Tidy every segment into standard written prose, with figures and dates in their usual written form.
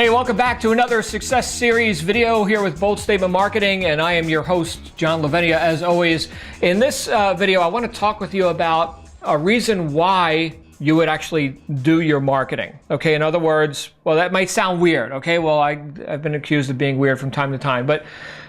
Hey, welcome back to another Success Series video here with Bold Statement Marketing, and I am your host, John Lavenia, as always. In this video, I want to talk with you about a reason why you would actually do your marketing. Okay, in other words, well, that might sound weird. Okay, well, I've been accused of being weird from time to time, but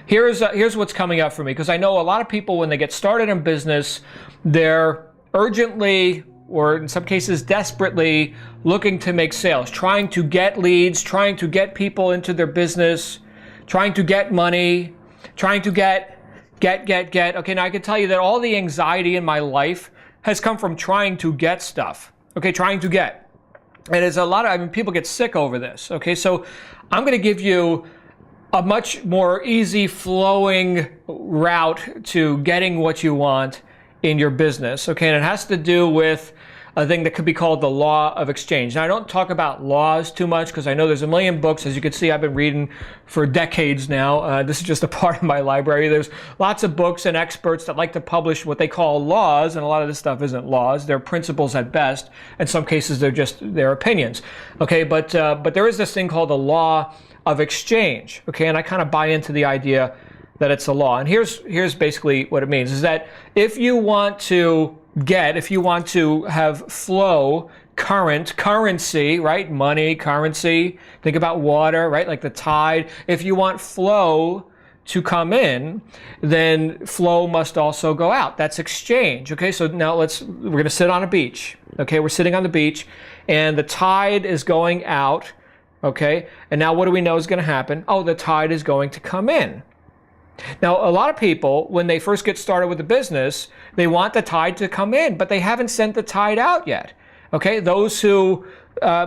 here's what's coming up for me, because I know a lot of people, when they get started in business, they're urgently, or in some cases desperately, looking to make sales, trying to get leads, trying to get people into their business, trying to get money, trying to get. Okay, now I can tell you that all the anxiety in my life has come from trying to get stuff. Okay, trying to get. And it's a lot of, people get sick over this. Okay, so I'm going to give you a much more easy flowing route to getting what you want in your business. Okay, and it has to do with a thing that could be called the law of exchange. Now, I don't talk about laws too much because I know there's a million books. As you can see, I've been reading for decades now. This is just a part of my library. There's lots of books and experts that like to publish what they call laws, and a lot of this stuff isn't laws. They're principles at best. In some cases, they're just their opinions. Okay, but there is this thing called the law of exchange. Okay, and I kind of buy into the idea that it's a law. And here's basically what it means, is that if you want to have flow, currency, right? Money, currency. Think about water, right? Like the tide. If you want flow to come in, then flow must also go out. That's exchange. Okay, so now we're going to sit on a beach. Okay, we're sitting on the beach and the tide is going out. Okay, and now what do we know is going to happen? Oh, the tide is going to come in. Now, a lot of people, when they first get started with the business, they want the tide to come in, but they haven't sent the tide out yet. Okay, those who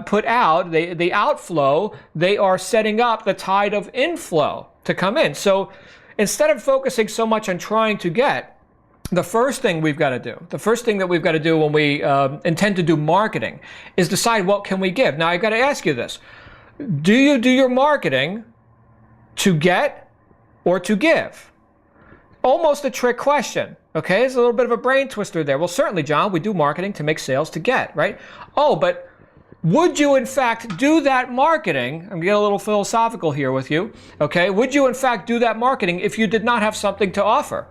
put out the outflow, they are setting up the tide of inflow to come in. So instead of focusing so much on trying to get, the first thing that we've got to do when we intend to do marketing is decide, what can we give? Now, I've got to ask you this. Do you do your marketing to get or to give? Almost a trick question. Okay, there's a little bit of a brain twister there. Well, certainly, John, we do marketing to make sales to get, right? Oh, but would you in fact do that marketing? I'm getting a little philosophical here with you. Okay, would you in fact do that marketing if you did not have something to offer?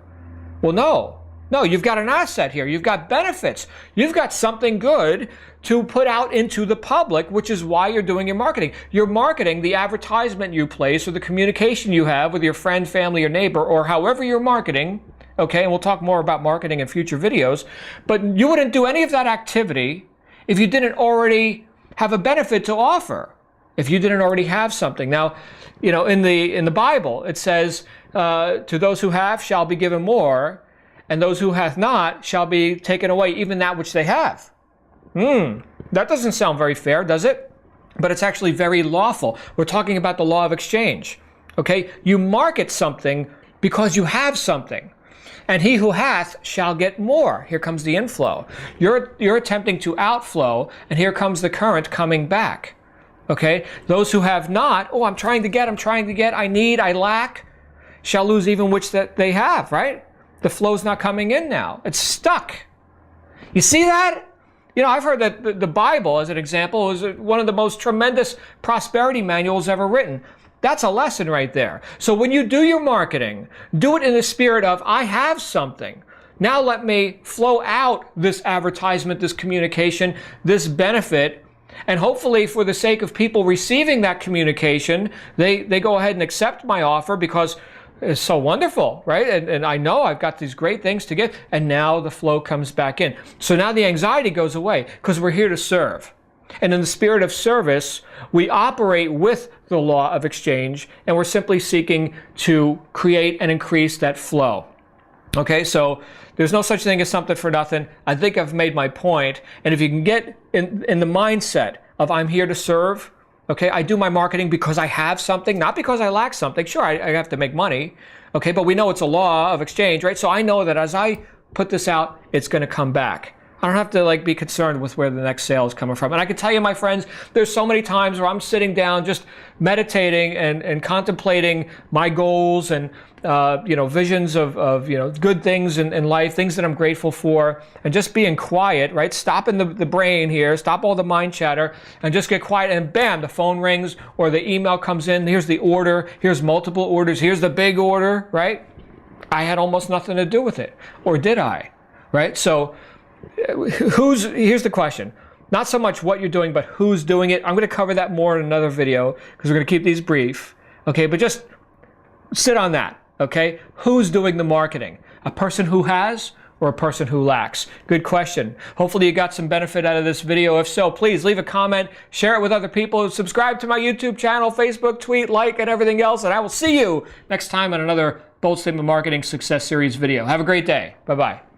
Well, no. No, you've got an asset here. You've got benefits. You've got something good to put out into the public, which is why you're doing your marketing. You're marketing the advertisement you place or the communication you have with your friend, family, or neighbor, or however you're marketing. Okay, and we'll talk more about marketing in future videos. But you wouldn't do any of that activity if you didn't already have a benefit to offer, if you didn't already have something. Now, you know, in the Bible, it says, to those who have shall be given more, and those who hath not shall be taken away even that which they have. That doesn't sound very fair, does it? But it's actually very lawful. We're talking about the law of exchange. Okay? You market something because you have something. And he who hath shall get more. Here comes the inflow. You're attempting to outflow, and here comes the current coming back. Okay? Those who have not, oh, I'm trying to get, I need, I lack, shall lose even which that they have, right? The flow's not coming in now. It's stuck. You see that? You know, I've heard that the Bible, as an example, is one of the most tremendous prosperity manuals ever written. That's a lesson right there. So when you do your marketing, do it in the spirit of, I have something. Now let me flow out this advertisement, this communication, this benefit, and hopefully for the sake of people receiving that communication, they go ahead and accept my offer because it's so wonderful, right? And I know I've got these great things to give, and now the flow comes back in. So now the anxiety goes away because we're here to serve. And in the spirit of service, we operate with the law of exchange, and we're simply seeking to create and increase that flow. Okay, so there's no such thing as something for nothing. I think I've made my point. And if you can get in the mindset of I'm here to serve, okay, I do my marketing because I have something, not because I lack something. Sure, I have to make money, okay, but we know it's a law of exchange, right? So I know that as I put this out, it's going to come back. I don't have to like be concerned with where the next sale is coming from. And I can tell you, my friends, there's so many times where I'm sitting down just meditating and contemplating my goals and visions of good things in life, things that I'm grateful for, and just being quiet, right? Stopping the brain here, stop all the mind chatter, and just get quiet, and bam, the phone rings or the email comes in. Here's the order, here's multiple orders, here's the big order, right? I had almost nothing to do with it. Or did I? Right? So here's the question. Not so much what you're doing, but who's doing it. I'm going to cover that more in another video because we're going to keep these brief. Okay, but just sit on that. Okay, who's doing the marketing? A person who has or a person who lacks? Good question. Hopefully you got some benefit out of this video. If so, please leave a comment, share it with other people, subscribe to my YouTube channel, Facebook, tweet, like, and everything else. And I will see you next time on another Bold Statement Marketing Success Series video. Have a great day. Bye-bye.